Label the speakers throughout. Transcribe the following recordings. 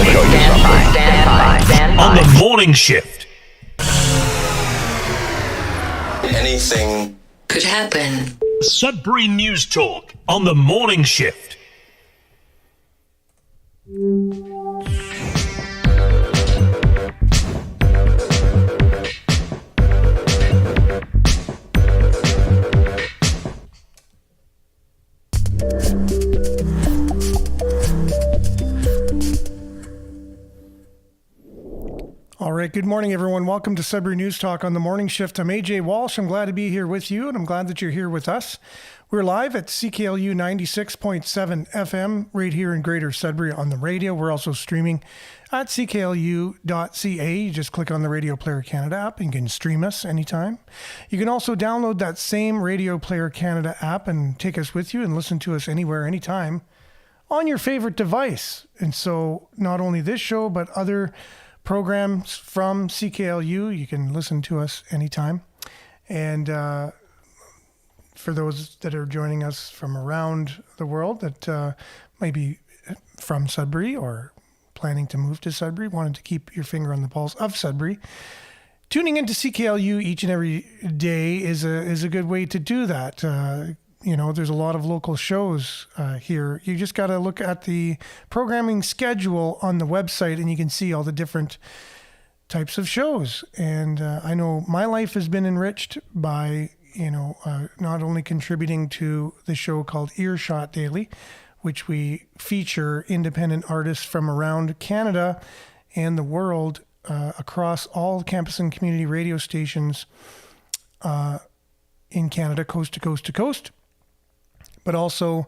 Speaker 1: Stand by.
Speaker 2: On the morning shift.
Speaker 3: Anything
Speaker 1: could happen.
Speaker 2: Sudbury News Talk on the morning shift.
Speaker 4: All right, good morning, everyone. Welcome to Sudbury News Talk on the morning shift. I'm AJ Walsh. I'm glad to be here with you, and I'm glad that you're here with us. We're live at CKLU 96.7 FM right here in Greater Sudbury on the radio. We're also streaming at cklu.ca. You just click on the Radio Player Canada app and you can stream us anytime. You can also download that same Radio Player Canada app and take us with you and listen to us anywhere, anytime on your favorite device. And so not only this show, but other programs from CKLU, you can listen to us anytime. And for those that are joining us from around the world that might be from Sudbury or planning to move to Sudbury, wanted to keep your finger on the pulse of Sudbury, tuning into CKLU each and every day is a good way to do that. You know, there's a lot of local shows here. You just got to look at the programming schedule on the website and you can see all the different types of shows. And I know my life has been enriched by, not only contributing to the show called Earshot Daily, which we feature independent artists from around Canada and the world across all campus and community radio stations in Canada, coast to coast to coast. But also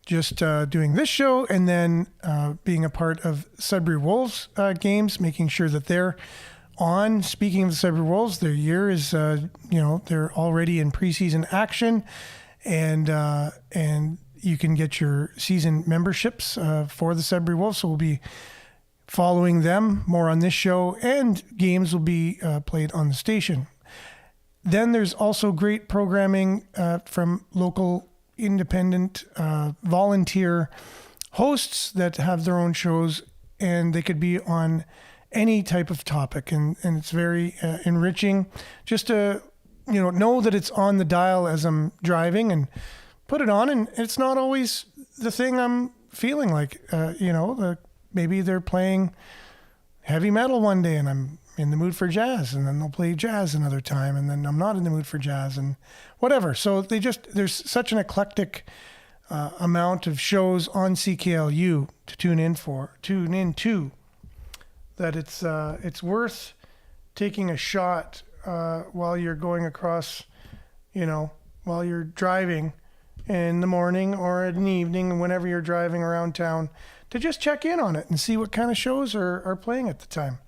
Speaker 4: just doing this show and then being a part of Sudbury Wolves games, making sure that they're on. Speaking of the Sudbury Wolves, their year is, they're already in preseason action, and you can get your season memberships for the Sudbury Wolves. So we'll be following them more on this show, and games will be played on the station. Then there's also great programming from local independent volunteer hosts that have their own shows, and they could be on any type of topic, and it's very enriching just to know that it's on the dial as I'm driving and put it on, and it's not always the thing I'm feeling like. Maybe they're playing heavy metal one day and I'm in the mood for jazz, and then they'll play jazz another time, and then I'm not in the mood for jazz, and whatever. So there's such an eclectic amount of shows on CKLU to tune into, that it's worth taking a shot while you're going across, while you're driving in the morning or at an evening, whenever you're driving around town, to just check in on it and see what kind of shows are playing at the time.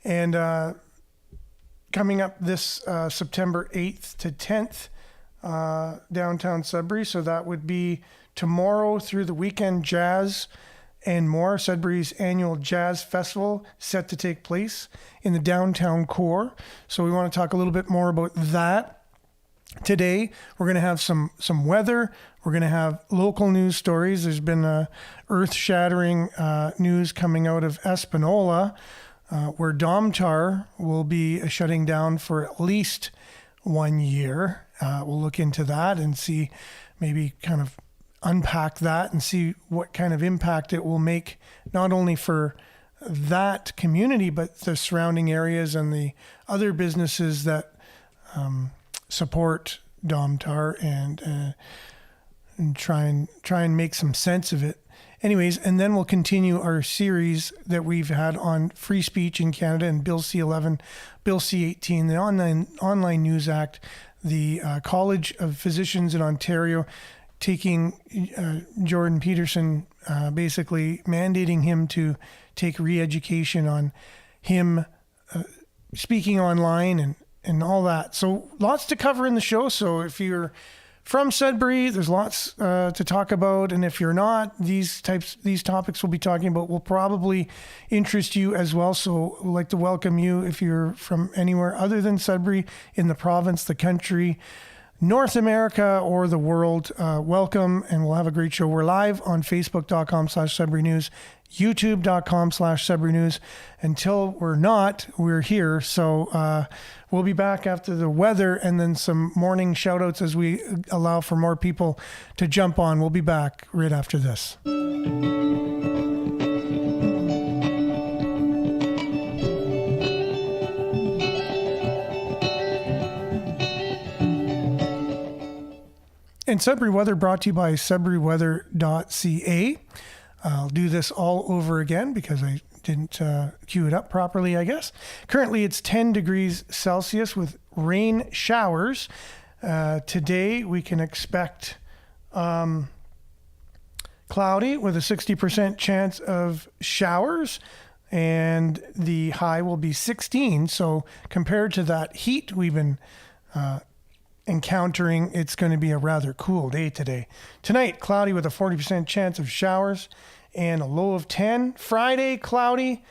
Speaker 4: And coming up this September 8th to 10th, downtown Sudbury. So that would be tomorrow through the weekend, Jazz and More, Sudbury's annual jazz festival, set to take place in the downtown core. So we want to talk a little bit more about that. Today, we're going to have some weather. We're going to have local news stories. There's been earth-shattering news coming out of Espanola, where Domtar will be shutting down for at least 1 year. We'll look into that and see, maybe kind of unpack that and see what kind of impact it will make, not only for that community, but the surrounding areas and the other businesses that support Domtar, and try and make some sense of it. Anyways, and then we'll continue our series that we've had on free speech in Canada and Bill C-11, Bill C-18, the Online News Act, the College of Physicians in Ontario taking Jordan Peterson, basically mandating him to take re-education on him speaking online and all that. So lots to cover in the show. So if you're from Sudbury, there's lots to talk about, and if you're not, these topics we'll be talking about will probably interest you as well. So we'd like to welcome you if you're from anywhere other than Sudbury, in the province, the country, North America or the world, welcome, and we'll have a great show. We're live on Facebook.com/Sudbury News, YouTube.com/Sudbury News. Until we're not, we're here. So we'll be back after the weather and then some morning shout outs as we allow for more people to jump on. We'll be back right after this. And Sudbury Weather brought to you by sudburyweather.ca. I'll do this all over again because I didn't cue it up properly, I guess. Currently, it's 10 degrees Celsius with rain showers. Today, we can expect cloudy with a 60% chance of showers, and the high will be 16. So compared to that heat we've been encountering, it's going to be a rather cool day today. Tonight, cloudy with a 40% chance of showers and a low of 10. Friday, cloudy,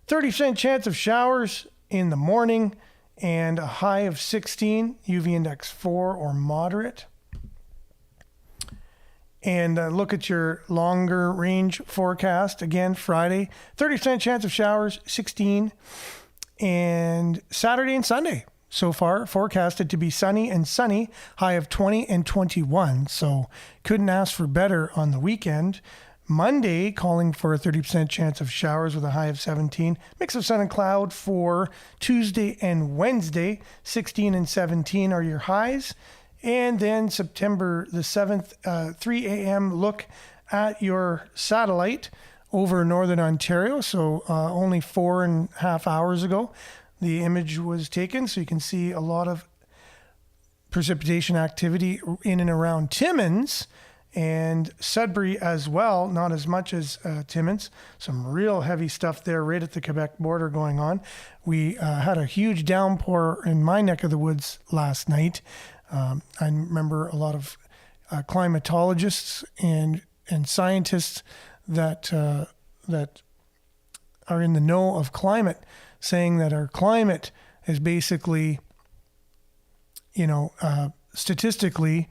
Speaker 4: 30% chance of showers in the morning and a high of 16, UV index 4 or moderate. And look at your longer range forecast. Again, Friday, 30% chance of showers, 16. And Saturday and Sunday, so far forecasted to be sunny and sunny, high of 20 and 21. So couldn't ask for better on the weekend. Monday, calling for a 30% chance of showers with a high of 17. Mix of sun and cloud for Tuesday and Wednesday. 16 and 17 are your highs. And then September the 7th, 3 a.m. look at your satellite over Northern Ontario. So only 4.5 hours ago, the image was taken. So you can see a lot of precipitation activity in and around Timmins and Sudbury as well. Not as much as Timmins. Some real heavy stuff there right at the Quebec border going on. We had a huge downpour in my neck of the woods last night. I remember a lot of climatologists and scientists that are in the know of climate saying that our climate is basically, statistically,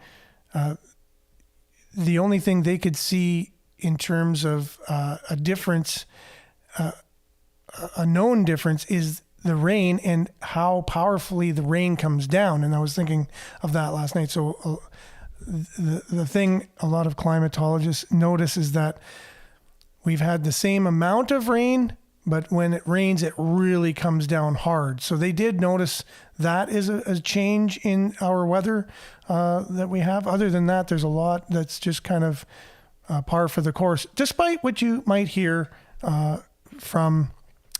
Speaker 4: the only thing they could see in terms of a difference, a known difference, is the rain and how powerfully the rain comes down. And I was thinking of that last night. So the thing a lot of climatologists notice is that we've had the same amount of rain, but when it rains, it really comes down hard. So they did notice that is a change in our weather that we have. Other than that, there's a lot that's just kind of par for the course, despite what you might hear from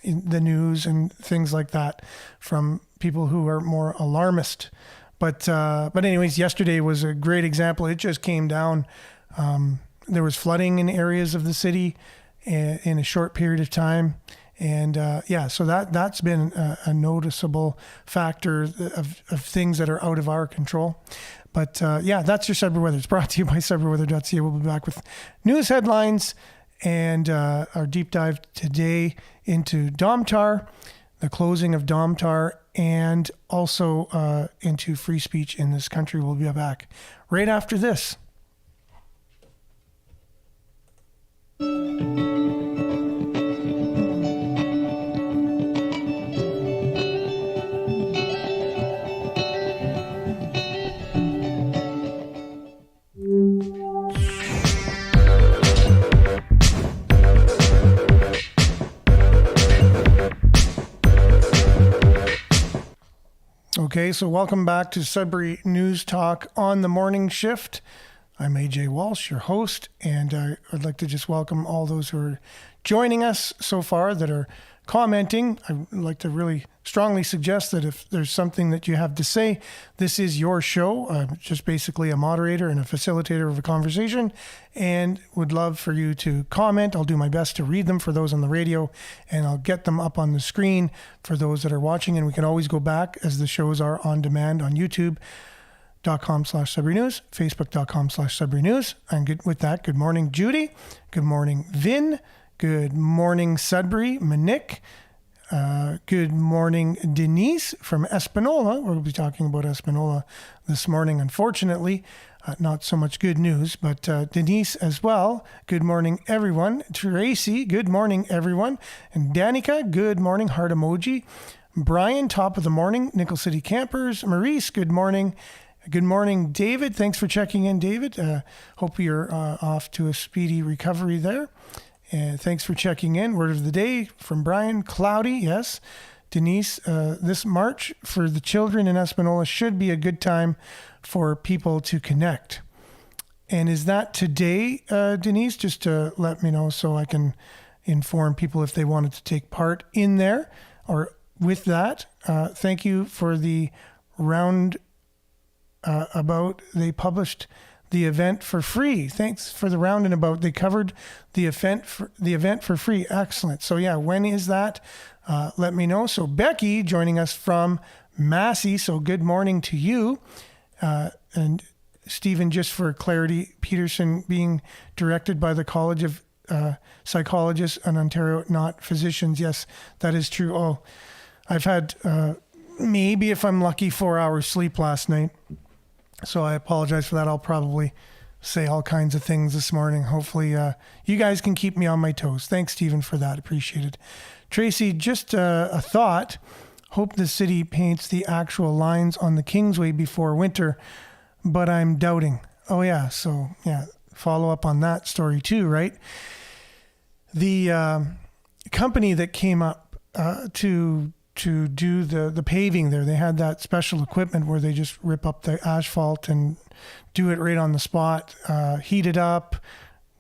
Speaker 4: in the news and things like that from people who are more alarmist. But anyways, yesterday was a great example. It just came down. There was flooding in areas of the city in a short period of time. And so that's been a noticeable factor of things that are out of our control. But that's your Sudbury Weather. It's brought to you by sudburyweather.ca. We'll be back with news headlines and our deep dive today into Domtar, the closing of Domtar, and also into free speech in this country. We'll be back right after this. Okay, so welcome back to Sudbury News Talk on the morning shift. I'm AJ Walsh, your host, and I'd like to just welcome all those who are joining us so far that are commenting. I'd like to really strongly suggest that if there's something that you have to say, this is your show. I'm just basically a moderator and a facilitator of a conversation, and would love for you to comment. I'll do my best to read them for those on the radio, and I'll get them up on the screen for those that are watching. And we can always go back, as the shows are on demand on YouTube.com/Sudbury News, Facebook.com/Sudbury News. And with that, good morning, Judy. Good morning, Vin. Good morning, Sudbury. Manick. Good morning, Denise from Espanola. We'll be talking about Espanola this morning, unfortunately. Not so much good news, but Denise as well. Good morning, everyone. Tracy, good morning, everyone. And Danica, good morning, heart emoji. Brian, top of the morning. Nickel City Campers. Maurice, good morning. Good morning, David. Thanks for checking in, David. Hope you're off to a speedy recovery there. And thanks for checking in. Word of the day from Brian. Cloudy, yes. Denise, this March for the children in Espanola should be a good time for people to connect. And is that today, Denise? Just to let me know so I can inform people if they wanted to take part in there. Or with that, thank you for the round about. They published the event for free. Thanks for the roundabout. They covered the event for free. Excellent. So yeah, when is that? Let me know. So Becky joining us from Massey. So good morning to you. And Stephen, just for clarity, Peterson being directed by the College of Psychologists in Ontario, not physicians. Yes, that is true. Oh, I've had maybe, if I'm lucky, 4 hours sleep last night. So I apologize for that. I'll probably say all kinds of things this morning. Hopefully you guys can keep me on my toes. Thanks, Stephen, for that. Appreciate it. Tracy, just a thought. Hope the city paints the actual lines on the Kingsway before winter, but I'm doubting. Oh, yeah. So, yeah, follow up on that story too, right? The company that came up to do the paving there, they had that special equipment where they just rip up the asphalt and do it right on the spot, heat it up,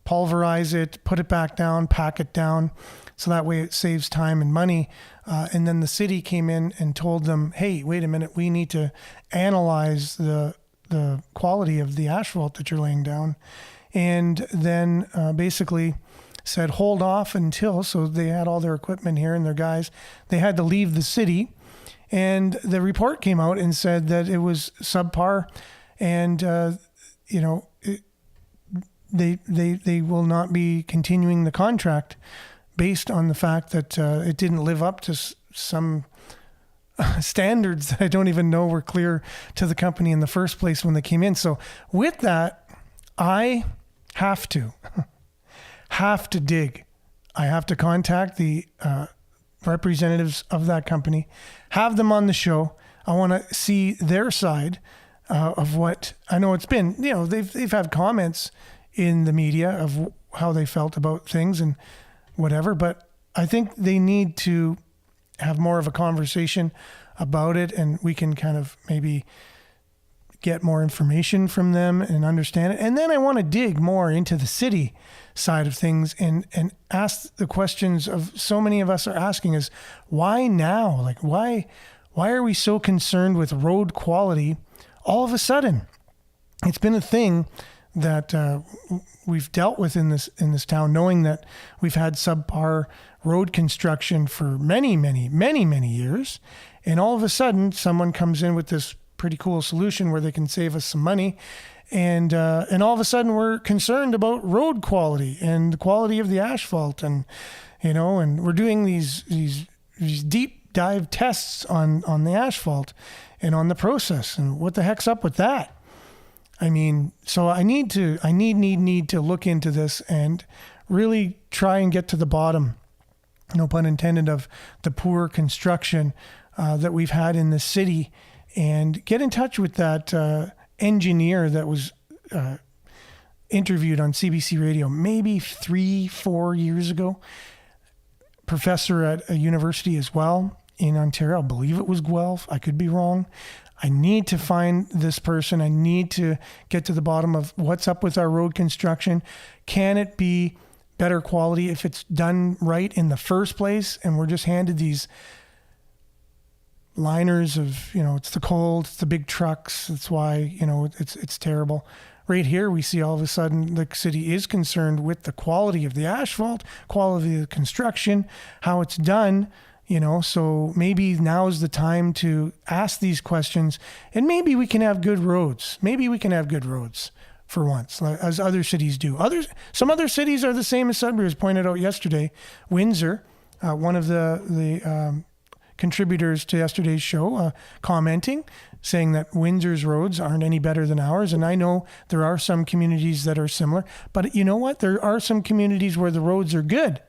Speaker 4: pulverize it, put it back down, pack it down. So that way it saves time and money. And then the city came in and told them, hey, wait a minute, we need to analyze the quality of the asphalt that you're laying down. And then basically said, hold off until, so they had all their equipment here and their guys, they had to leave the city. And the report came out and said that it was subpar and, they will not be continuing the contract based on the fact that it didn't live up to some standards that I don't even know were clear to the company in the first place when they came in. So with that, I have to dig. I have to contact the representatives of that company, have them on the show. I want to see their side of what I know. It's been, they've had comments in the media of how they felt about things and whatever, but I think they need to have more of a conversation about it, and we can kind of maybe get more information from them and understand it. And then I want to dig more into the city side of things and ask the questions of so many of us are asking is why now? Like why are we so concerned with road quality all of a sudden? It's been a thing that we've dealt with in this town, knowing that we've had subpar road construction for many years. And all of a sudden someone comes in with this pretty cool solution where they can save us some money. And all of a sudden we're concerned about road quality and the quality of the asphalt. And, and we're doing these deep dive tests on the asphalt and on the process. And what the heck's up with that? I mean, so I need to look into this and really try and get to the bottom, no pun intended, of the poor construction that we've had in the city, and get in touch with that engineer that was interviewed on CBC Radio maybe 3-4 years ago, professor at a university as well in Ontario. I believe it was Guelph. I could be wrong. I need to find this person. I need to get to the bottom of what's up with our road construction. Can it be better quality if it's done right in the first place? And we're just handed these liners of, it's the cold, it's the big trucks. That's why, it's terrible. Right here, we see all of a sudden the city is concerned with the quality of the asphalt, quality of the construction, how it's done. So maybe now is the time to ask these questions, and maybe we can have good roads. Maybe we can have good roads for once, as other cities do. Some other cities are the same as Sudbury, as pointed out yesterday. Windsor, one of the contributors to yesterday's show commenting, saying that Windsor's roads aren't any better than ours. And I know there are some communities that are similar, but you know what? There are some communities where the roads are good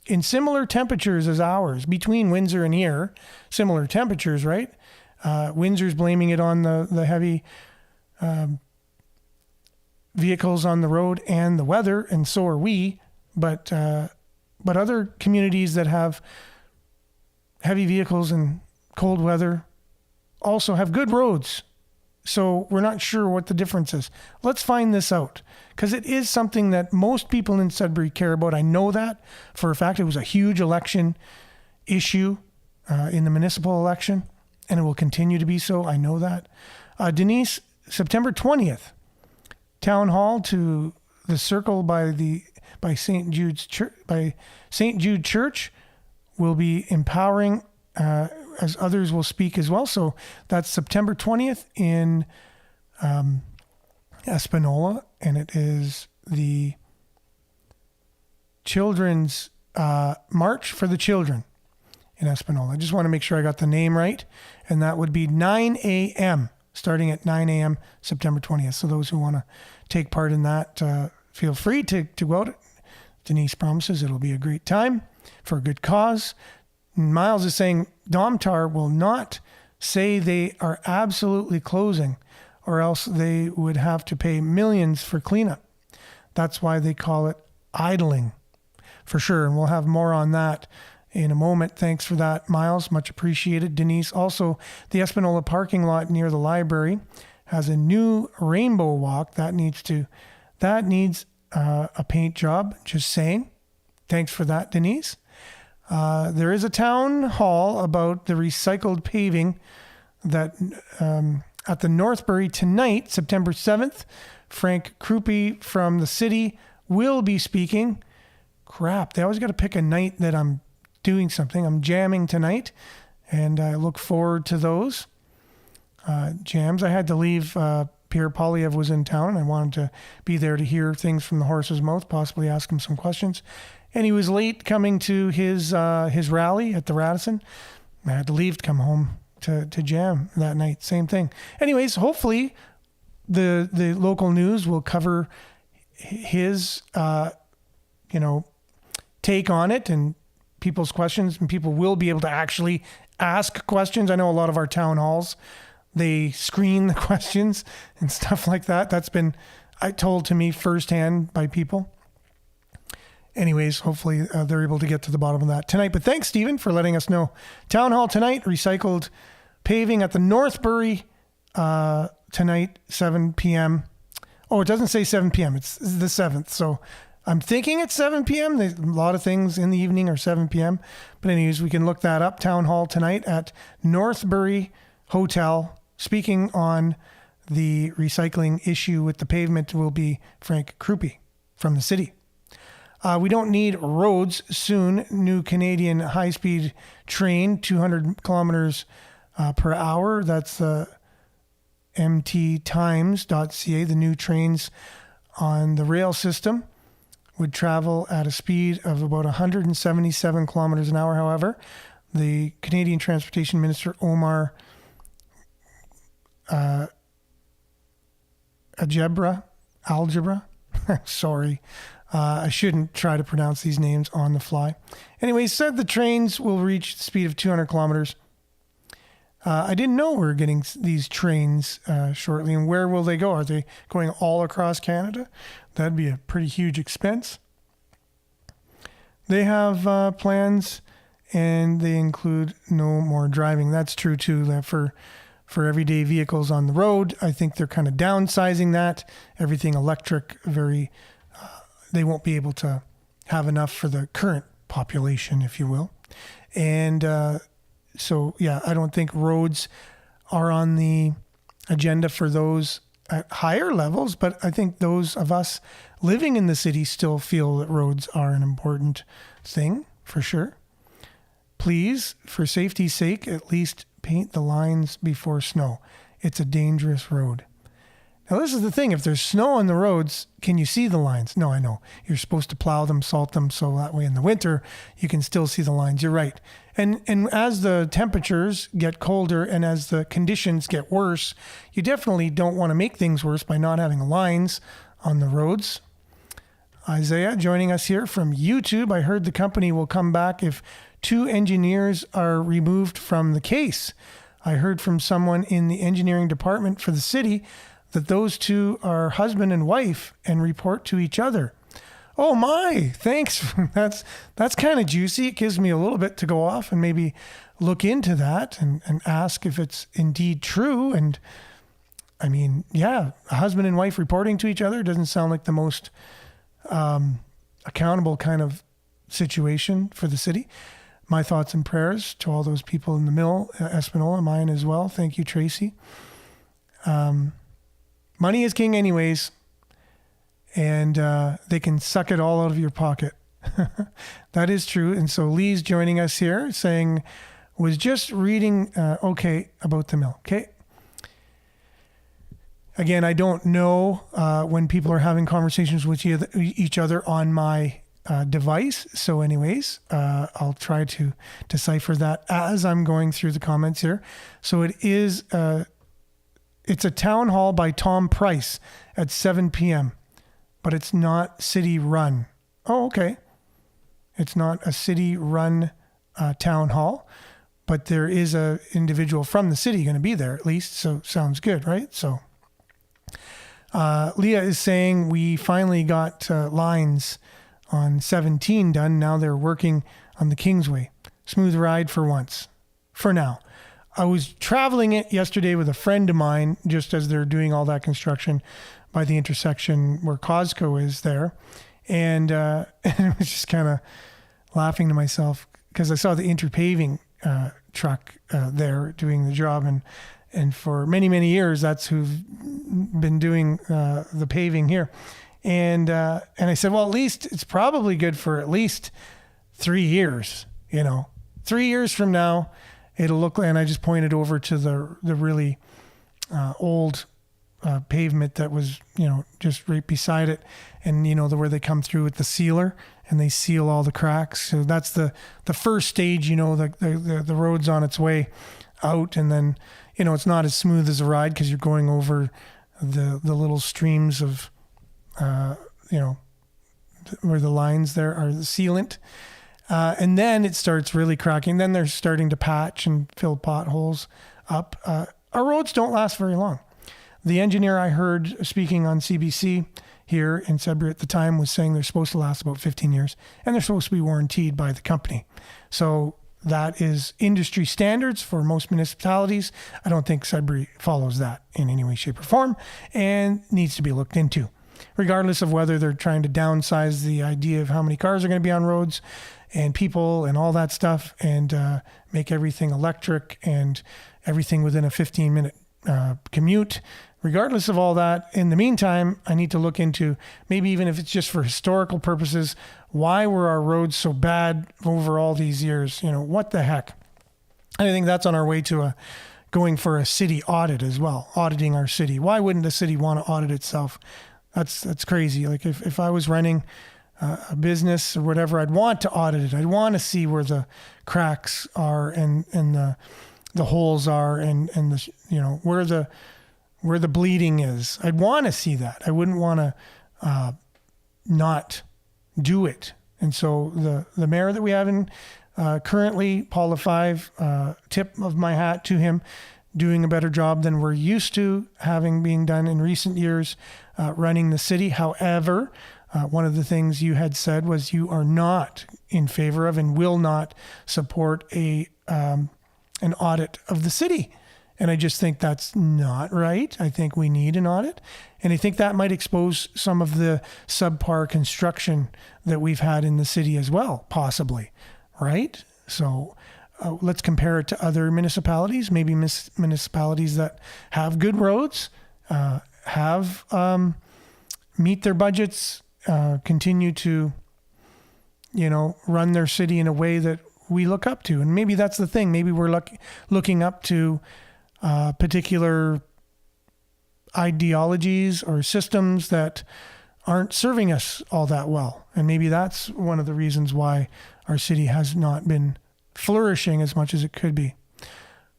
Speaker 4: in similar temperatures as ours, between Windsor and here, similar temperatures, right? Windsor's blaming it on the heavy vehicles on the road and the weather, and so are we. But other communities that have heavy vehicles and cold weather also have good roads. So we're not sure what the difference is. Let's find this out, because it is something that most people in Sudbury care about. I know that for a fact. It was a huge election issue in the municipal election, and it will continue to be so. I know that. Denise, September 20th, Town Hall to the Circle by St. Jude Church will be empowering, as others will speak as well. So that's September 20th in Espanola, and it is the Children's March for the Children in Espanola. I just want to make sure I got the name right, and that would be 9 a.m., starting at 9 a.m. September 20th. So those who want to take part in that, feel free to go out. Denise promises it'll be a great time for a good cause. Miles is saying Domtar will not say they are absolutely closing, or else they would have to pay millions for cleanup. That's why they call it idling, for sure. And we'll have more on that in a moment. Thanks for that, Miles. Much appreciated. Denise, also, the Espanola parking lot near the library has a new rainbow walk that needs a paint job. Just saying. Thanks for that, Denise. There is a town hall about the recycled paving that at the Northbury tonight, September 7th. Frank Krupe from the city will be speaking. Crap, they always got to pick a night that I'm doing something. I'm jamming tonight, and I look forward to those jams. I had to leave. Pierre Polyev was in town, and I wanted to be there to hear things from the horse's mouth, possibly ask him some questions. And he was late coming to his rally at the Radisson. I had to leave to come home to jam that night. Same thing. Anyways, hopefully the local news will cover his take on it and people's questions, and people will be able to actually ask questions. I know a lot of our town halls, they screen the questions and stuff like that. That's been told to me firsthand by people. Anyways, hopefully they're able to get to the bottom of that tonight. But thanks, Stephen, for letting us know. Town Hall tonight, recycled paving at the Northbury tonight, 7 p.m. Oh, it doesn't say 7 p.m. It's the 7th. So I'm thinking it's 7 p.m. There's a lot of things in the evening are 7 p.m. But anyways, we can look that up. Town Hall tonight at Northbury Hotel. Speaking on the recycling issue with the pavement will be Frank Krupe from the city. We don't need roads soon. New Canadian high-speed train, 200 kilometers per hour. That's the mttimes.ca. The new trains on the rail system would travel at a speed of about 177 kilometers an hour. However, the Canadian Transportation Minister, Omar Algebra. Sorry. I shouldn't try to pronounce these names on the fly. Anyway, said the trains will reach the speed of 200 kilometers. I didn't know we were getting these trains shortly. And where will they go? Are they going all across Canada? That'd be a pretty huge expense. They have plans, and they include no more driving. That's true, too, for everyday vehicles on the road. I think they're kind of downsizing that. Everything electric, they won't be able to have enough for the current population, if you will. And so, yeah, I don't think roads are on the agenda for those at higher levels, but I think those of us living in the city still feel that roads are an important thing, for sure. Please, for safety's sake, at least paint the lines before snow. It's a dangerous road. Now, this is the thing. If there's snow on the roads, can you see the lines? No, I know. You're supposed to plow them, salt them, so that way in the winter, you can still see the lines. You're right. And as the temperatures get colder and as the conditions get worse, you definitely don't want to make things worse by not having lines on the roads. Isaiah joining us here from YouTube. I heard the company will come back if 2 engineers are removed from the case. I heard from someone in the engineering department for the city that those 2 are husband and wife and report to each other. Oh my, thanks. That's kind of juicy. It gives me a little bit to go off and maybe look into that and ask if it's indeed true. And I mean, yeah, a husband and wife reporting to each other doesn't sound like the most accountable kind of situation for the city. My thoughts and prayers to all those people in the mill, Espanola, mine as well. Thank you, Tracy. Money is king anyways, and they can suck it all out of your pocket. That is true. And so Lee's joining us here saying, was just reading, about the mill. Okay. Again, I don't know when people are having conversations with each other on my device. So anyways, I'll try to decipher that as I'm going through the comments here. So it is, it's a town hall by Tom Price at 7 p.m., but it's not city run. Oh, okay. It's not a city run town hall, but there is a individual from the city going to be there at least. So sounds good, right? So Leah is saying we finally got lines on 17 done. Now they're working on the Kingsway. Smooth ride for once, for now. I was traveling it yesterday with a friend of mine, just as they're doing all that construction by the intersection where Costco is there. And I was just kind of laughing to myself because I saw the interpaving truck there doing the job. And for many, many years, that's who've been doing the paving here. And I said, well, at least it's probably good for at least 3 years, 3 years from now, it'll look like, and I just pointed over to the really old pavement that was, just right beside it. And, where they come through with the sealer and they seal all the cracks. So that's the first stage, the road's on its way out. And then, it's not as smooth as a ride because you're going over the little streams of, where the lines there are the sealant. And then it starts really cracking. Then they're starting to patch and fill potholes up. Our roads don't last very long. The engineer I heard speaking on CBC here in Sudbury at the time was saying they're supposed to last about 15 years and they're supposed to be warranted by the company. So that is industry standards for most municipalities. I don't think Sudbury follows that in any way, shape, or form and needs to be looked into, regardless of whether they're trying to downsize the idea of how many cars are going to be on roads and people and all that stuff and make everything electric and everything within a 15-minute commute. Regardless of all that, in the meantime, I need to look into, maybe even if it's just for historical purposes, why were our roads so bad over all these years? What the heck? And I think that's on our way to going for a city audit as well, auditing our city. Why wouldn't the city want to audit itself? That's crazy. Like if I was running a business or whatever, I'd want to audit it. I'd want to see where the cracks are and the holes are and the where the bleeding is. I'd want to see that. I wouldn't want to not do it. And so the mayor that we have in currently, Paul LaFive, tip of my hat to him, doing a better job than we're used to having being done in recent years running the city. However, one of the things you had said was you are not in favor of and will not support an audit of the city. And I just think that's not right. I think we need an audit. And I think that might expose some of the subpar construction that we've had in the city as well, possibly, right? So let's compare it to other municipalities, maybe municipalities that have good roads, meet their budgets, continue to, run their city in a way that we look up to. And maybe that's the thing. Maybe we're looking up to particular ideologies or systems that aren't serving us all that well. And maybe that's one of the reasons why our city has not been flourishing as much as it could be.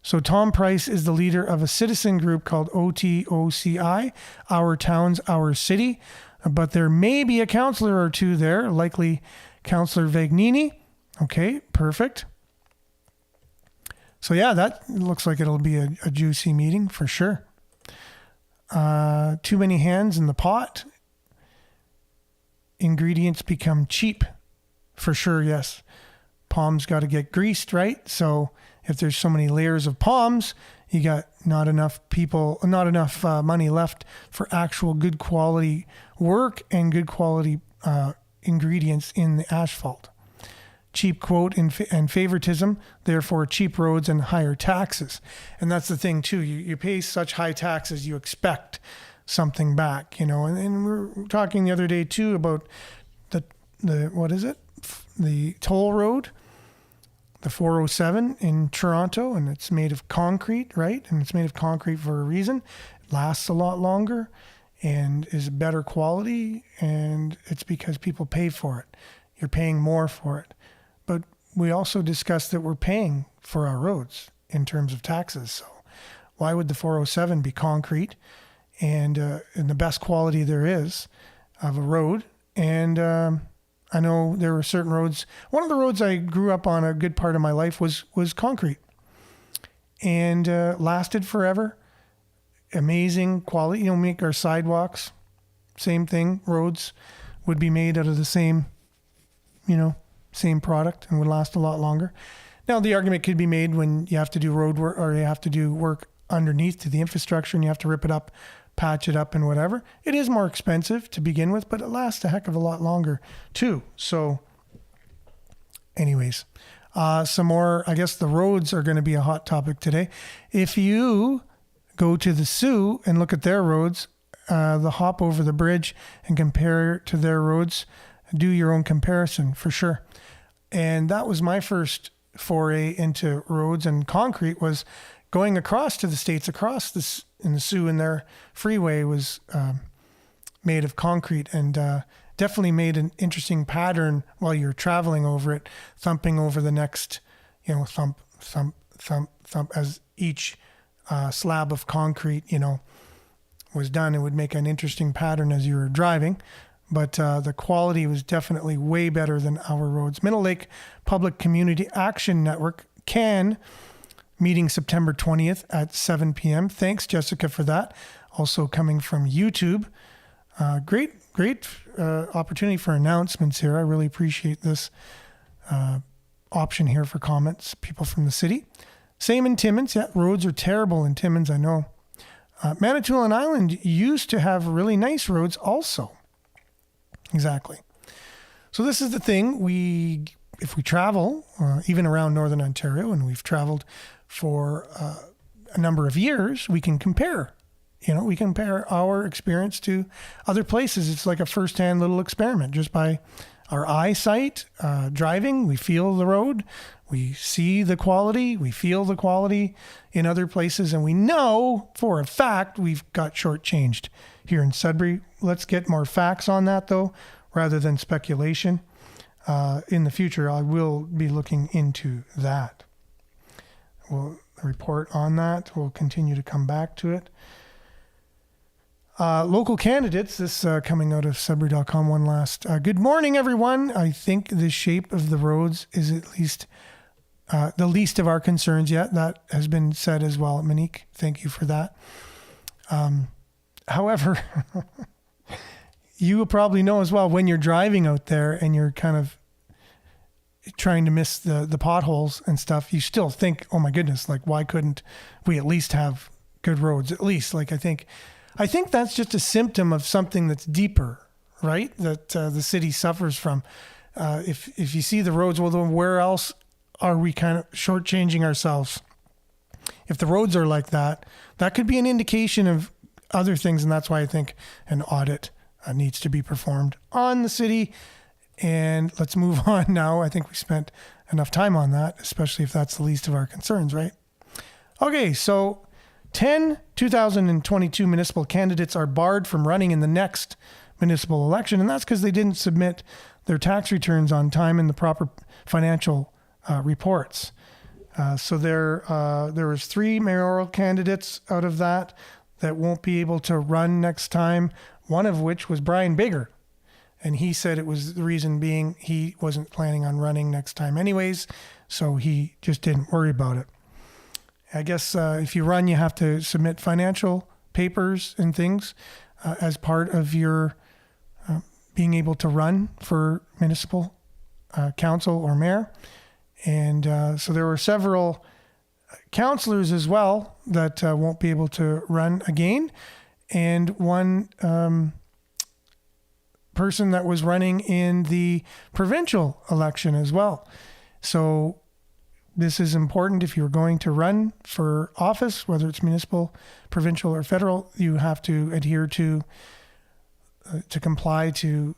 Speaker 4: So Tom Price is the leader of a citizen group called OTOCI, Our Towns, Our City. But there may be a councillor or two there, likely Councillor Vagnini. Okay, perfect. So yeah, that looks like it'll be a juicy meeting for sure. Too many hands in the pot. Ingredients become cheap. For sure, yes. Palms got to get greased, right? So if there's so many layers of palms, you got not enough money left for actual good quality work and good quality ingredients in the asphalt. Cheap quote and favoritism, therefore cheap roads and higher taxes. And that's the thing too. You pay such high taxes, you expect something back, And we were talking the other day too about the what is it? The toll road, the 407 in Toronto, and it's made of concrete, right? And it's made of concrete for a reason. It lasts a lot longer and is better quality, and it's because people pay for it. You're paying more for it. But we also discussed that we're paying for our roads in terms of taxes. So why would the 407 be concrete and the best quality there is of a road? And I know there were certain roads. One of the roads I grew up on a good part of my life was concrete and lasted forever. Amazing quality. Make our sidewalks, same thing. Roads would be made out of the same, same product and would last a lot longer. Now, the argument could be made when you have to do road work or you have to do work underneath to the infrastructure and you have to rip it up, patch it up and whatever. It is more expensive to begin with, but it lasts a heck of a lot longer too. So anyways, some more, I guess the roads are going to be a hot topic today. If you go to the Sioux and look at their roads, the hop over the bridge and compare it to their roads, do your own comparison for sure. And that was my first foray into roads and concrete, was going across to the States, across this in the Sioux, and their freeway was made of concrete and definitely made an interesting pattern while you're traveling over it, thumping over the next, thump, thump, thump, thump, as each slab of concrete, was done. It would make an interesting pattern as you were driving. But the quality was definitely way better than our roads. Middle Lake Public Community Action Network, CAN, meeting September 20th at 7 p.m. Thanks, Jessica, for that. Also coming from YouTube. Great opportunity for announcements here. I really appreciate this option here for comments, people from the city. Same in Timmins. Yeah, roads are terrible in Timmins, I know. Manitoulin Island used to have really nice roads also. Exactly. So this is the thing. If we travel, even around Northern Ontario, and we've traveled for a number of years, we can compare. We compare our experience to other places. It's like a first-hand little experiment. Just by our eyesight, driving, we feel the road, we see the quality, we feel the quality in other places, and we know for a fact we've got shortchanged here in Sudbury. Let's get more facts on that, though, rather than speculation. In the future, I will be looking into that. We'll report on that. We'll continue to come back to it. Local candidates, this coming out of Sudbury.com, one last. Good morning, everyone. I think the shape of the roads is at least the least of our concerns yet. That has been said as well. Monique, thank you for that. However, you will probably know as well, when you're driving out there and you're kind of trying to miss the potholes and stuff, you still think, oh my goodness, like, why couldn't we at least have good roads? At least, like, I think that's just a symptom of something that's deeper, right? That the city suffers from. If you see the roads, well, then where else are we kind of shortchanging ourselves? If the roads are like that, that could be an indication of other things, and that's why I think an audit needs to be performed on the city. And let's move on now. I think we spent enough time on that, especially if that's the least of our concerns, right? Okay, so 10 2022 municipal candidates are barred from running in the next municipal election, and that's because they didn't submit their tax returns on time and the proper financial reports. So there was 3 mayoral candidates out of that won't be able to run next time, one of which was Brian Bigger. And he said it was the reason being he wasn't planning on running next time anyways, so he just didn't worry about it. I guess if you run, you have to submit financial papers and things as part of your being able to run for municipal council or mayor. And so there were several councillors as well that won't be able to run again. And one person that was running in the provincial election as well. So this is important. If you're going to run for office, whether it's municipal, provincial, or federal, you have to adhere to comply to,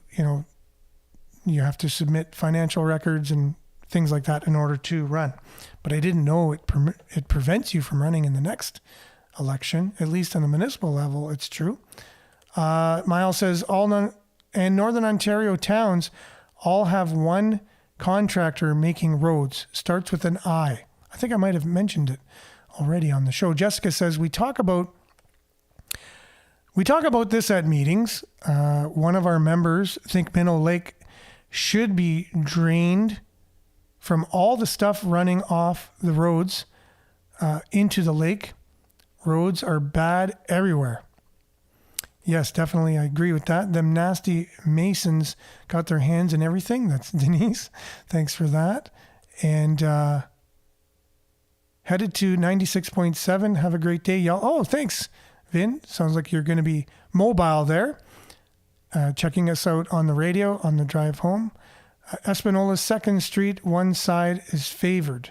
Speaker 4: you have to submit financial records and things like that in order to run. But I didn't know it prevents you from running in the next election, at least on the municipal level. It's true. Miles says and Northern Ontario towns all have one contractor making roads. Starts with an I. I think I might have mentioned it already on the show. Jessica says we talk about this at meetings. One of our members think Minnow Lake should be drained from all the stuff running off the roads into the lake. Roads are bad everywhere. Yes, definitely. I agree with that. Them nasty Masons got their hands in everything. That's Denise. Thanks for that. And headed to 96.7. Have a great day, y'all. Oh, thanks, Vin. Sounds like you're going to be mobile there. Checking us out on the radio on the drive home. Espinola's 2nd Street, one side is favored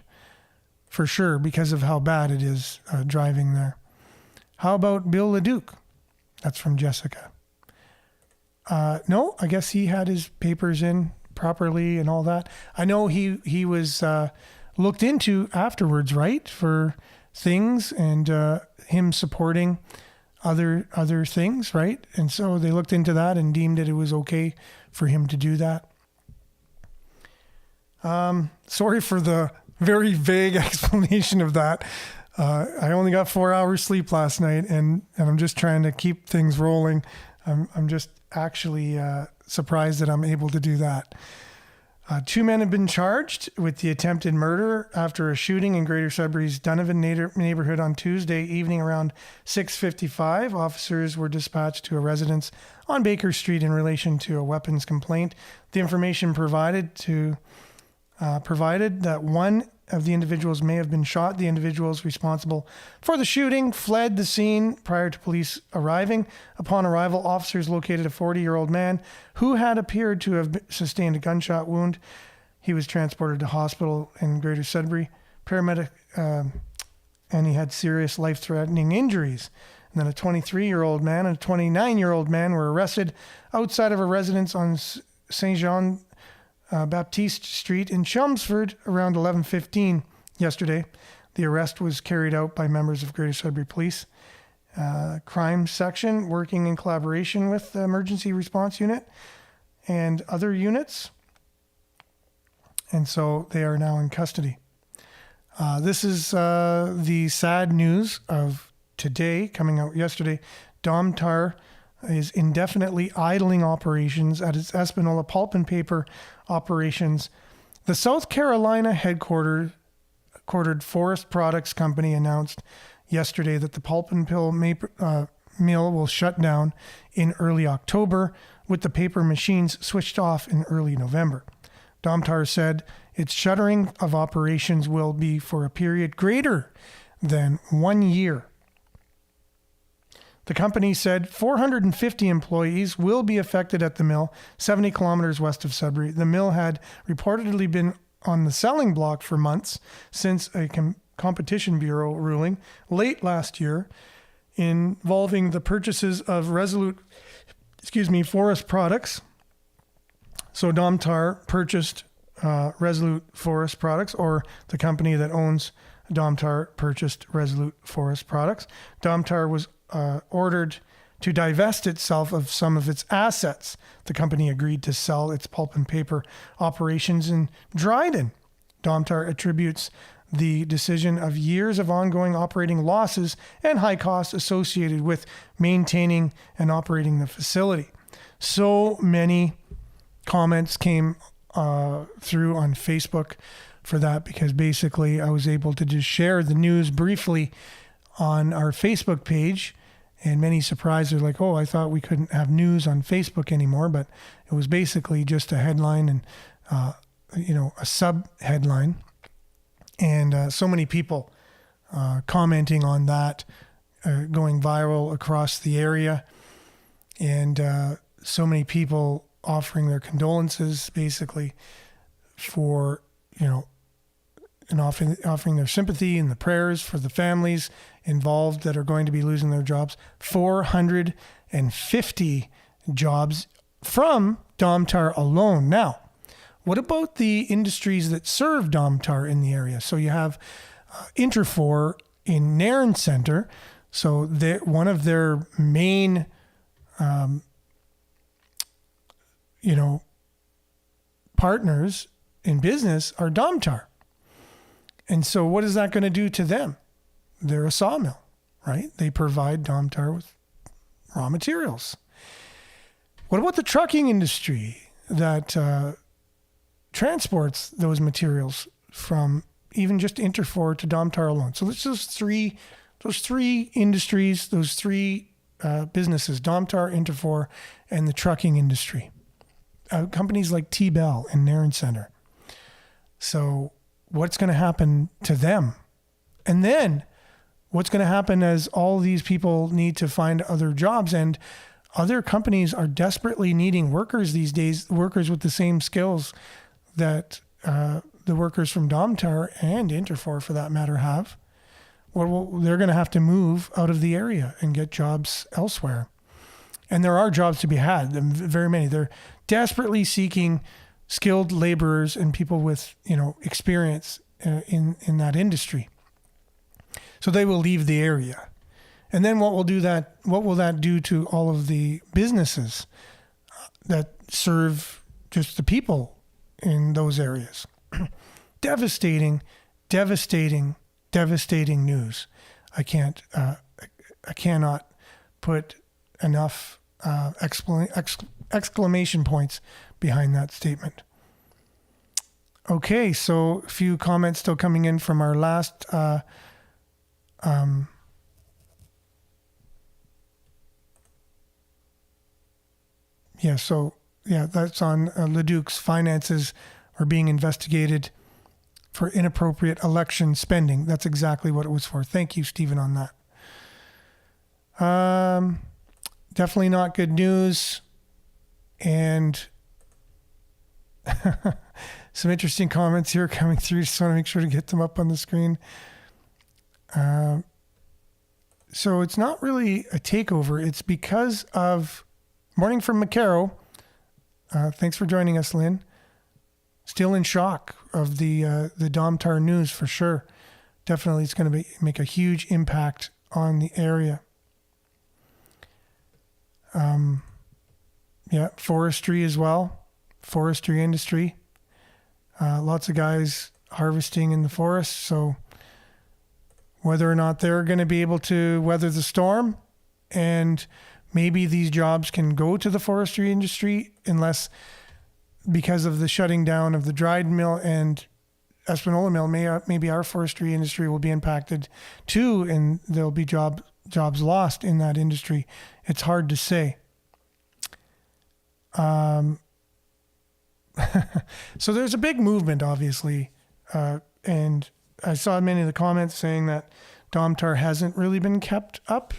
Speaker 4: for sure because of how bad it is driving there. How about Bill Leduc? That's from Jessica. No, I guess he had his papers in properly and all that. I know he was looked into afterwards, right, for things and him supporting other things, right? And so they looked into that and deemed that it was okay for him to do that. Sorry for the very vague explanation of that. I only got 4 hours sleep last night, and I'm just trying to keep things rolling. I'm just actually surprised that I'm able to do that. 2 men have been charged with the attempted murder after a shooting in Greater Sudbury's Donovan neighborhood on Tuesday evening around 6:55. Officers were dispatched to a residence on Baker Street in relation to a weapons complaint. The information provided that one of the individuals may have been shot. The individuals responsible for the shooting fled the scene prior to police arriving. Upon arrival, officers located a 40-year-old man who had appeared to have sustained a gunshot wound. He was transported to hospital in Greater Sudbury. Paramedic, and he had serious life-threatening injuries. And then a 23-year-old man and a 29-year-old man were arrested outside of a residence on Saint Jean Baptiste Street in Chelmsford around 11:15 yesterday. The arrest was carried out by members of Greater Sudbury Police Crime Section, working in collaboration with the Emergency Response Unit and other units. And so they are now in custody. This is the sad news of today, coming out yesterday. Domtar is indefinitely idling operations at its Espanola pulp and paper operations. The South Carolina headquartered Forest Products Company announced yesterday that the pulp and mill will shut down in early October, with the paper machines switched off in early November. Domtar said its shuttering of operations will be for a period greater than 1 year. The company said 450 employees will be affected at the mill, 70 kilometers west of Sudbury. The mill had reportedly been on the selling block for months since a Competition Bureau ruling late last year involving the purchases of Forest Products. So Domtar purchased Resolute Forest Products, or the company that owns Domtar purchased Resolute Forest Products. Domtar was ordered to divest itself of some of its assets. The company agreed to sell its pulp and paper operations in Dryden. Domtar attributes the decision of years of ongoing operating losses and high costs associated with maintaining and operating the facility. So many comments came through on Facebook for that, because basically I was able to just share the news briefly on our Facebook page, and many surprised. They're like, oh, I thought we couldn't have news on Facebook anymore, but it was basically just a headline and a sub headline. And so many people commenting on that, going viral across the area, and so many people offering their condolences, basically, for, and offering their sympathy and the prayers for the families involved that are going to be losing their jobs. 450 jobs from Domtar alone. Now, what about the industries that serve Domtar in the area? So you have Interfor in Nairn Centre. So one of their main, partners in business are Domtar. And so what is that going to do to them? They're a sawmill, right? They provide Domtar with raw materials. What about the trucking industry that transports those materials from even just Interfor to Domtar alone? So it's those three industries, those three businesses: Domtar, Interfor, and the trucking industry. Companies like T-Bell and Nairn Centre. So what's going to happen to them? And then what's going to happen as all these people need to find other jobs, and other companies are desperately needing workers these days, workers with the same skills that the workers from Domtar and Interfor, for that matter, have. Well, they're going to have to move out of the area and get jobs elsewhere. And there are jobs to be had, very many. They're desperately seeking skilled laborers and people with, experience in that industry. So they will leave the area. And then what will that do to all of the businesses that serve just the people in those areas? Devastating news. I cannot put enough exclamation points behind that statement. Okay, so a few comments still coming in from our last that's on Leduc's finances are being investigated for inappropriate election spending. That's exactly what it was for. Thank you, Stephen, on that. Definitely not good news. And some interesting comments here coming through. Just want to make sure to get them up on the screen. So it's not really a takeover. It's because of Morning from McCarrow. Thanks for joining us, Lynn. Still in shock of the Domtar news for sure. Definitely, it's going to make a huge impact on the area. Forestry as well. Forestry industry. Lots of guys harvesting in the forest. So whether or not they're going to be able to weather the storm, and maybe these jobs can go to the forestry industry, unless because of the shutting down of the Dryden mill and Espanola mill, maybe our forestry industry will be impacted too, and there'll be jobs lost in that industry. It's hard to say. So there's a big movement, obviously, and I saw many of the comments saying that Domtar hasn't really been kept up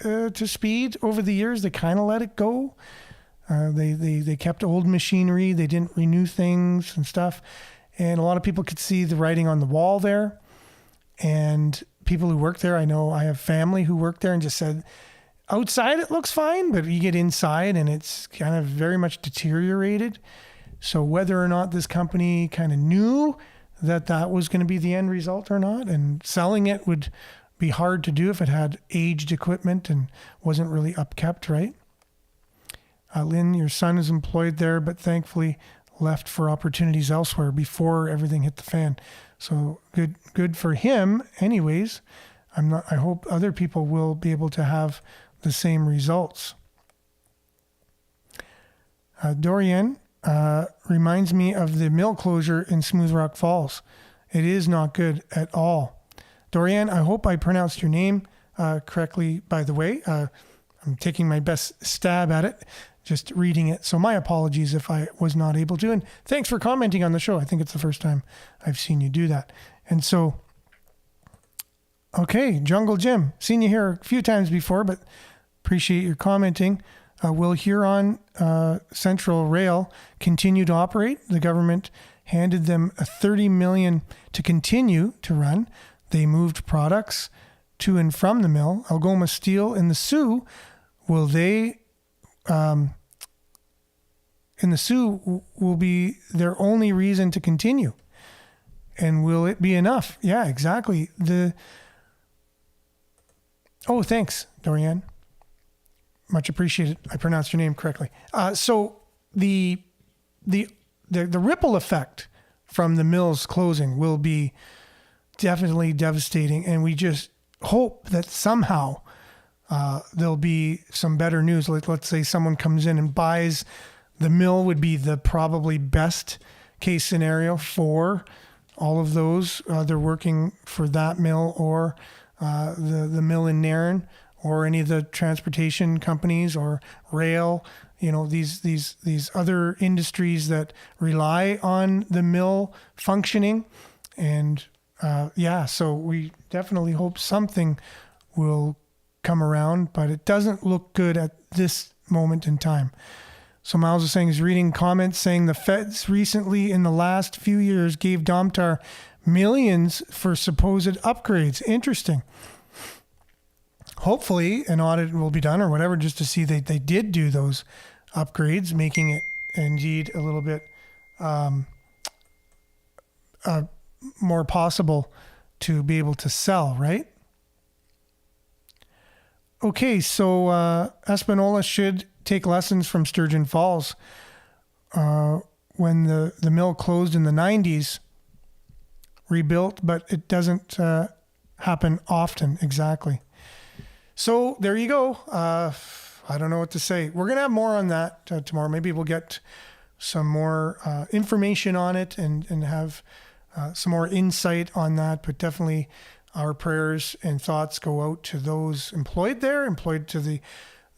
Speaker 4: to speed over the years. They kind of let it go. They kept old machinery. They didn't renew things and stuff. And a lot of people could see the writing on the wall there. And people who work there, I know I have family who work there and just said, outside it looks fine, but you get inside and it's kind of very much deteriorated. So whether or not this company kind of knew that that was going to be the end result or not. And selling it would be hard to do if it had aged equipment and wasn't really upkept, right? Lynn, your son is employed there, but thankfully left for opportunities elsewhere before everything hit the fan. So good for him. Anyways, I hope other people will be able to have the same results. Dorian reminds me of the mill closure in Smooth Rock Falls. It is not good at all. Dorian, I hope I pronounced your name correctly, by the way. I'm taking my best stab at it, just reading it. So my apologies if I was not able to. And thanks for commenting on the show. I think it's the first time I've seen you do that. And so, okay, Jungle Jim, seen you here a few times before, but appreciate your commenting. Will Huron Central Rail continue to operate? The government handed them a $30 million to continue to run. They moved products to and from the mill. Algoma Steel and the Sioux, will be their only reason to continue? And will it be enough? Yeah, exactly. Oh, thanks, Dorian. Much appreciated. I pronounced your name correctly. So the ripple effect from the mill's closing will be definitely devastating, and we just hope that somehow there'll be some better news. Let's say someone comes in and buys the mill, would be the probably best case scenario for all of those. They're working for that mill or the mill in Nairn, or any of the transportation companies or rail, these other industries that rely on the mill functioning. And so we definitely hope something will come around, but it doesn't look good at this moment in time. So Miles is saying, he's reading comments saying the feds recently in the last few years gave Domtar millions for supposed upgrades. Interesting. Hopefully an audit will be done or whatever, just to see they did do those upgrades, making it indeed a little bit more possible to be able to sell, right? Okay, so Espanola should take lessons from Sturgeon Falls. When the mill closed in the 90s, rebuilt, but it doesn't happen often, exactly. So there you go. I don't know what to say. We're going to have more on that tomorrow. Maybe we'll get some more information on it and have some more insight on that. But definitely our prayers and thoughts go out to those employed there, employed to the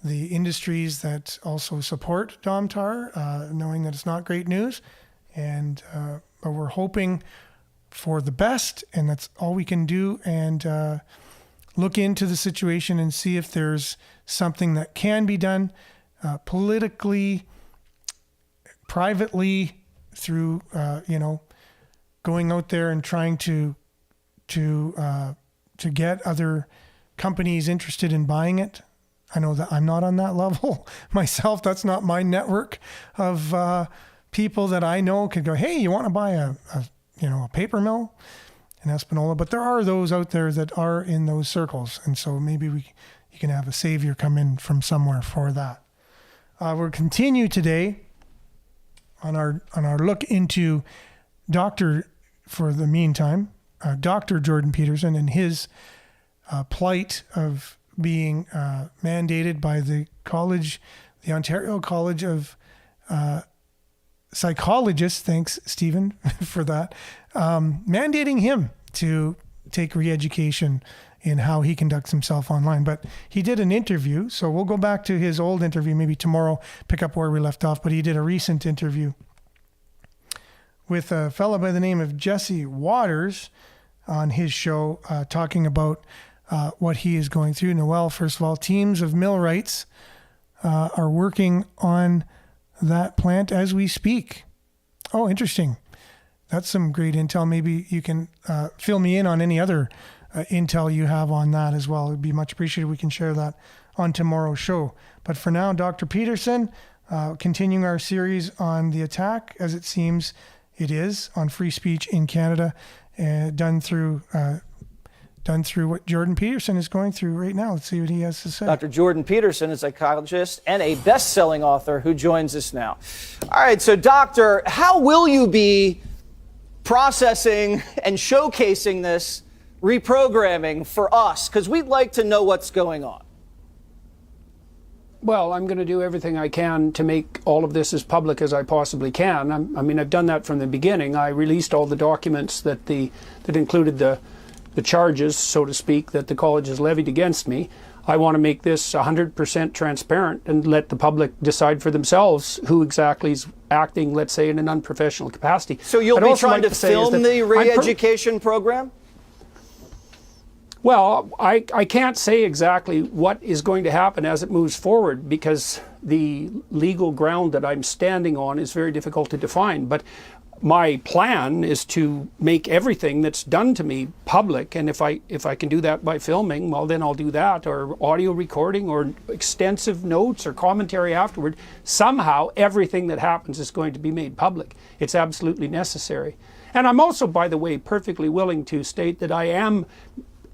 Speaker 4: industries that also support Domtar, knowing that it's not great news. But we're hoping for the best, and that's all we can do. And look into the situation and see if there's something that can be done politically, privately, through going out there and trying to get other companies interested in buying it. I know that I'm not on that level myself. That's not my network of people that I know could go, hey, you want to buy a paper mill in Espanola? But there are those out there that are in those circles. And so maybe you can have a savior come in from somewhere for that. We'll continue today on our look into Dr. Jordan Peterson and his plight of being mandated by the Ontario College of Psychologists, thanks Stephen for that, mandating him to take re-education in how he conducts himself online. But he did an interview, so we'll go back to his old interview maybe tomorrow, pick up where we left off. But he did a recent interview with a fellow by the name of Jesse Waters on his show, talking about what he is going through. Noel, first of all, teams of millwrights are working on that plant as we speak. Oh, interesting. That's some great intel. Maybe you can fill me in on any other intel you have on that as well. It'd be much appreciated. We can share that on tomorrow's show. But for now, Dr. Peterson, continuing our series on the attack, as it seems, it is on free speech in Canada, done through what Jordan Peterson is going through right now. Let's see what he has to say.
Speaker 5: Dr. Jordan Peterson, a psychologist and a best-selling author who joins us now. All right, so doctor, how will you be processing and showcasing this reprogramming for us? Because we'd like to know what's going on.
Speaker 6: Well, I'm going to do everything I can to make all of this as public as I possibly can. I mean, I've done that from the beginning. I released all the documents that included the charges, so to speak, that the college has levied against me. I want to make this 100% transparent and let the public decide for themselves who exactly is acting, let's say, in an unprofessional capacity.
Speaker 5: So you'll be trying to film the re-education program?
Speaker 6: Well, I can't say exactly what is going to happen as it moves forward because the legal ground that I'm standing on is very difficult to define. But my plan is to make everything that's done to me public, and if I can do that by filming, well, then I'll do that, or audio recording, or extensive notes or commentary afterward. Somehow, everything that happens is going to be made public. It's absolutely necessary. And I'm also, by the way, perfectly willing to state that I am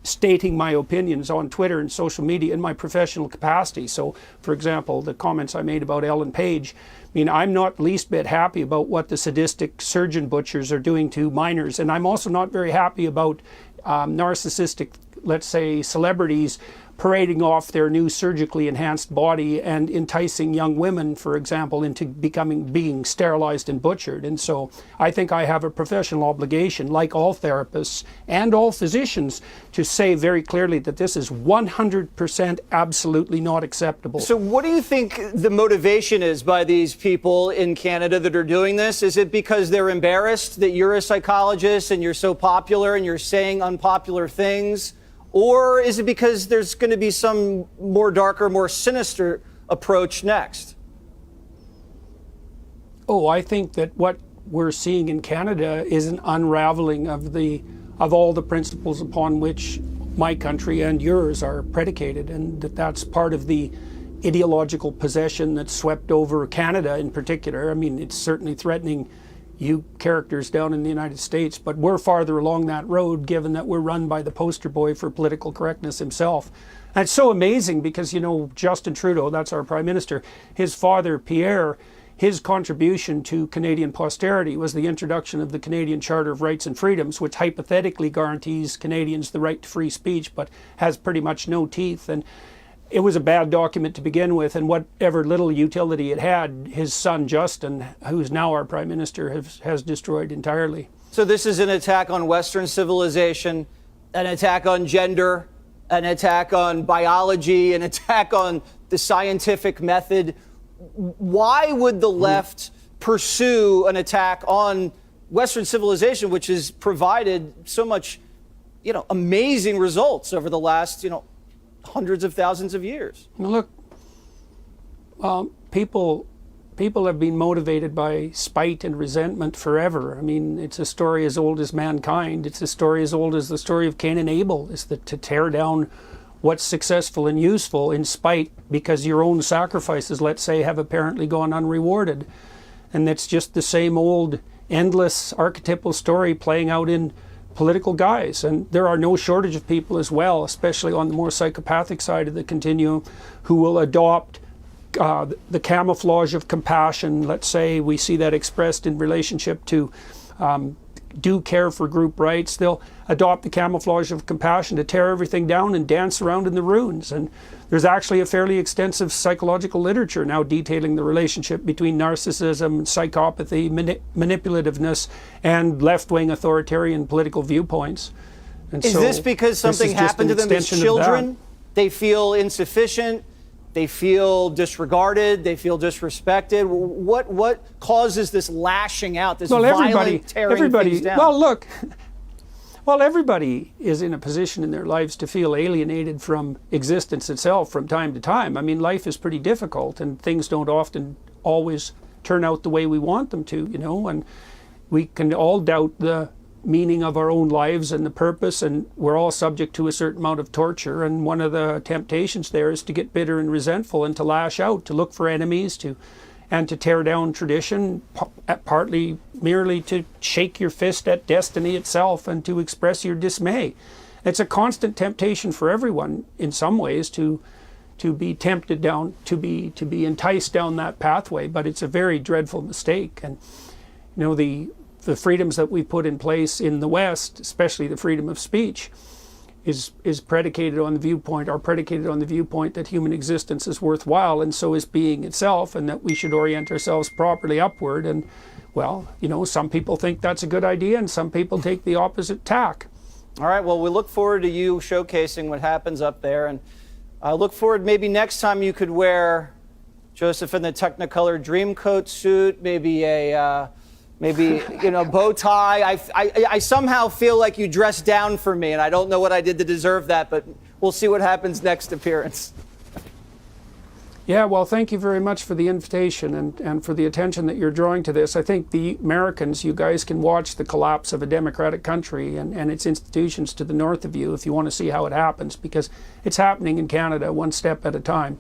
Speaker 6: stating my opinions on Twitter and social media in my professional capacity. So, for example, the comments I made about Ellen Page, I mean, I'm not least bit happy about what the sadistic surgeon butchers are doing to minors, and I'm also not very happy about narcissistic, let's say, celebrities parading off their new surgically enhanced body and enticing young women, for example, into being sterilized and butchered. And so I think I have a professional obligation, like all therapists and all physicians, to say very clearly that this is 100% absolutely not acceptable.
Speaker 5: So what do you think the motivation is by these people in Canada that are doing this? Is it because they're embarrassed that you're a psychologist and you're so popular and you're saying unpopular things? Or is it because there's going to be some more darker, more sinister approach next?
Speaker 6: Oh, I think that what we're seeing in Canada is an unraveling of all the principles upon which my country and yours are predicated, and that's part of the ideological possession that's swept over Canada in particular. I mean, it's certainly threatening you characters down in the United States, but we're farther along that road given that we're run by the poster boy for political correctness himself. And it's so amazing because, you know, Justin Trudeau, that's our Prime Minister, his father, Pierre, his contribution to Canadian posterity was the introduction of the Canadian Charter of Rights and Freedoms, which hypothetically guarantees Canadians the right to free speech, but has pretty much no teeth. And it was a bad document to begin with, and whatever little utility it had, his son Justin, who's now our Prime Minister, has destroyed entirely.
Speaker 5: So this is an attack on Western civilization, an attack on gender, an attack on biology, an attack on the scientific method. Why would the left pursue an attack on Western civilization, which has provided so much, amazing results over the last, hundreds of thousands of years?
Speaker 6: Now look, people have been motivated by spite and resentment forever. I mean, it's a story as old as mankind. It's a story as old as the story of Cain and Abel, is that to tear down what's successful and useful in spite because your own sacrifices, let's say, have apparently gone unrewarded. And that's just the same old endless archetypal story playing out in political guise. And there are no shortage of people as well, especially on the more psychopathic side of the continuum, who will adopt the camouflage of compassion. Let's say we see that expressed in relationship to do care for group rights. They'll adopt the camouflage of compassion to tear everything down and dance around in the ruins. And there's actually a fairly extensive psychological literature now detailing the relationship between narcissism, psychopathy, manipulativeness, and left-wing authoritarian political viewpoints. And
Speaker 5: is this because something happened to them as children? They feel insufficient, they feel disregarded, they feel disrespected. What causes this lashing out, this violent tearing things down?
Speaker 6: Well, everybody is in a position in their lives to feel alienated from existence itself from time to time. I mean, life is pretty difficult and things don't often always turn out the way we want them to, and we can all doubt the meaning of our own lives and the purpose, and we're all subject to a certain amount of torture, and one of the temptations there is to get bitter and resentful and to lash out, to look for enemies, to and to tear down tradition, partly merely to shake your fist at destiny itself and to express your dismay. It's a constant temptation for everyone in some ways to be tempted down, to be enticed down that pathway, but it's a very dreadful mistake. And you know, the freedoms that we put in place in the West, especially the freedom of speech, is predicated on the viewpoint that human existence is worthwhile, and so is being itself, and that we should orient ourselves properly upward. And well, you know, some people think that's a good idea, and some people take the opposite tack.
Speaker 5: All right, well, we look forward to you showcasing what happens up there, and I look forward maybe next time you could wear, Joseph, in the Technicolor Dreamcoat suit, maybe a bow tie. I somehow feel like you dressed down for me, and I don't know what I did to deserve that, but we'll see what happens next appearance.
Speaker 6: Yeah, well, thank you very much for the invitation and for the attention that you're drawing to this. I think the Americans, you guys can watch the collapse of a democratic country and its institutions to the north of you if you want to see how it happens, because it's happening in Canada one step at a time.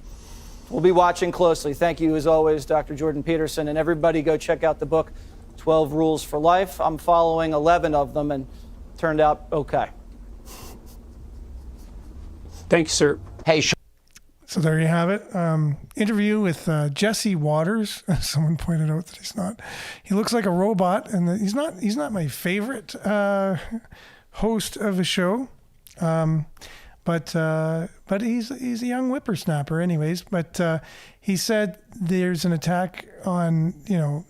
Speaker 5: We'll be watching closely. Thank you, as always, Dr. Jordan Peterson, and everybody go check out the book, 12 Rules for Life. I'm following 11 of them and turned out okay.
Speaker 6: Thank you, sir.
Speaker 5: Hey,
Speaker 4: So there you have it. Interview with Jesse Waters. Someone pointed out that he looks like a robot, and that he's not my favorite host of a show. But he's a young whippersnapper anyways. But he said there's an attack on,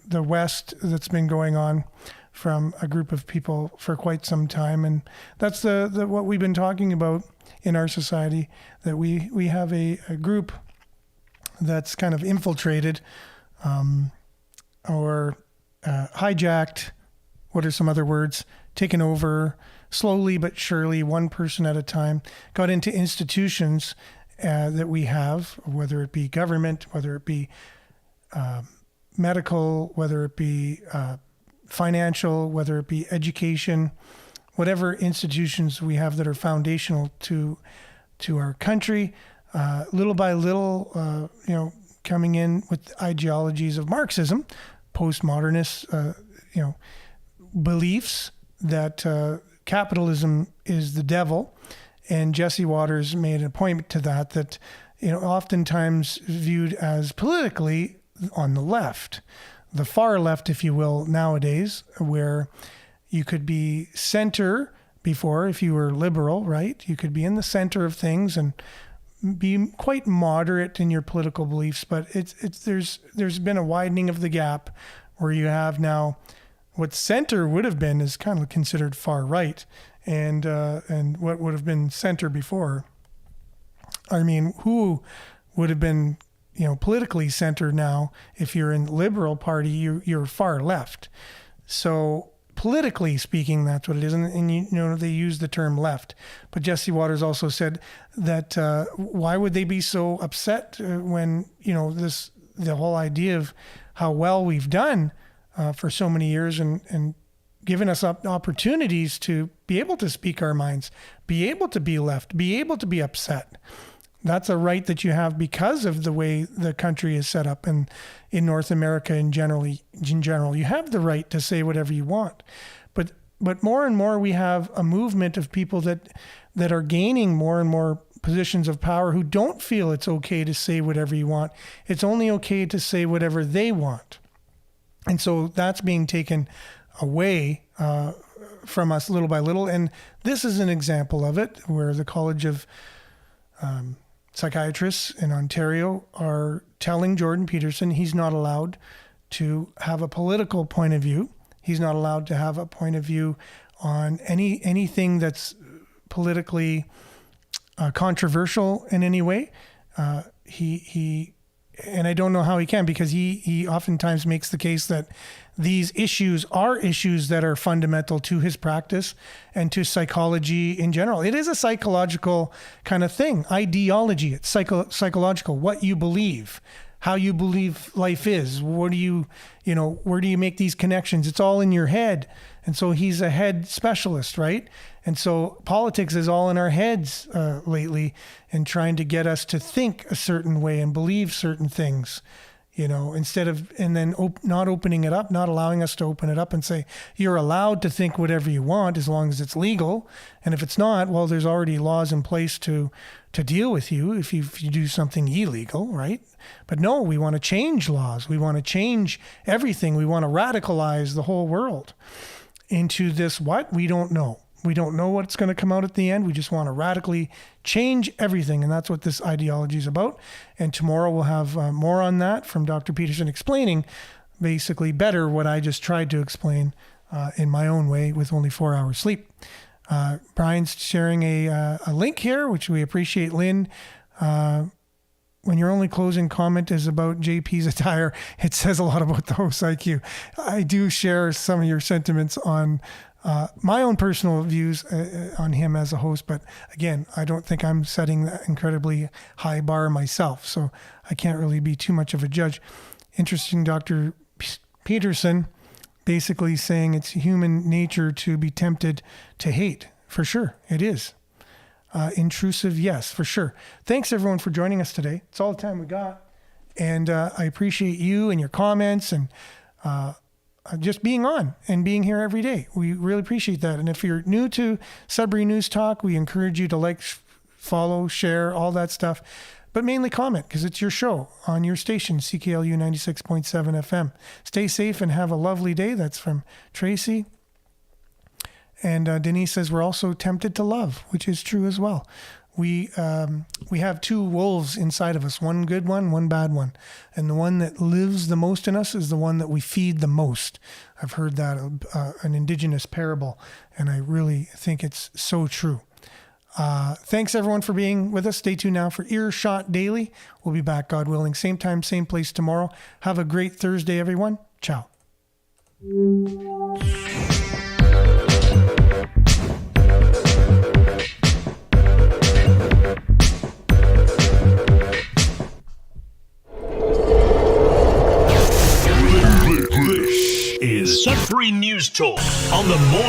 Speaker 4: the West that's been going on from a group of people for quite some time. And that's what we've been talking about in our society, that we have a group that's kind of infiltrated or hijacked, what are some other words, taken over slowly but surely, one person at a time, got into institutions that we have, whether it be government, whether it be medical, whether it be financial, whether it be education, whatever institutions we have that are foundational to our country, little by little, coming in with ideologies of Marxism, postmodernist, beliefs that capitalism is the devil. And Jesse Waters made a point to that, oftentimes viewed as politically on the left, the far left, if you will, nowadays, where you could be center before if you were liberal, right? You could be in the center of things and be quite moderate in your political beliefs, but there's been a widening of the gap where you have now what center would have been is kind of considered far right, and what would have been center before. I mean, who would have been politically center now? If you're in the Liberal Party, you're far left. So politically speaking, that's what it is. And they use the term left. But Jesse Waters also said that why would they be so upset when, the whole idea of how well we've done for so many years and given us opportunities to be able to speak our minds, be able to be left, be able to be upset. That's a right that you have because of the way the country is set up, and in North America in general, you have the right to say whatever you want. But more and more we have a movement of people that are gaining more and more positions of power who don't feel it's okay to say whatever you want. It's only okay to say whatever they want. And so that's being taken away from us little by little. And this is an example of it, where the College of Psychiatrists in Ontario are telling Jordan Peterson he's not allowed to have a political point of view. He's not allowed to have a point of view on anything that's politically controversial in any way. And I don't know how he can, because he oftentimes makes the case that these issues are issues that are fundamental to his practice and to psychology in general. It is a psychological kind of thing. Ideology, it's psychological, what you believe, how you believe life is. Where do you make these connections? It's all in your head. And so he's a head specialist, right? And so politics is all in our heads lately, and trying to get us to think a certain way and believe certain things. instead of, and then not opening it up, not allowing us to open it up and say, you're allowed to think whatever you want as long as it's legal. And if it's not, well, there's already laws in place to deal with you if you do something illegal, right? But no, we want to change laws. We want to change everything. We want to radicalize the whole world into this, what? We don't know. We don't know what's going to come out at the end. We just want to radically change everything. And that's what this ideology is about. And tomorrow we'll have more on that from Dr. Peterson, explaining basically better what I just tried to explain in my own way with only 4 hours sleep. Brian's sharing a link here, which we appreciate, Lynn. When your only closing comment is about JP's attire, it says a lot about the host IQ. I do share some of your sentiments on my own personal views on him as a host, but again, I don't think I'm setting that incredibly high bar myself, so I can't really be too much of a judge. Interesting, Dr. Peterson basically saying it's human nature to be tempted to hate. For sure, it is. Intrusive, yes, for sure. Thanks, everyone, for joining us today. It's all the time we got, and I appreciate you and your comments and just being on and being here every day. We really appreciate that. And if you're new to Sudbury News Talk, we encourage you to like, follow, share, all that stuff, but mainly comment because it's your show on your station, CKLU 96.7 FM. Stay safe and have a lovely day. That's from Tracy. And Denise says we're also tempted to love, which is true as well. We have two wolves inside of us, one good one, one bad one. And the one that lives the most in us is the one that we feed the most. I've heard that, an indigenous parable, and I really think it's so true. Thanks, everyone, for being with us. Stay tuned now for Earshot Daily. We'll be back, God willing, same time, same place tomorrow. Have a great Thursday, everyone. Ciao.
Speaker 2: This is Sudbury News Talk on the morning.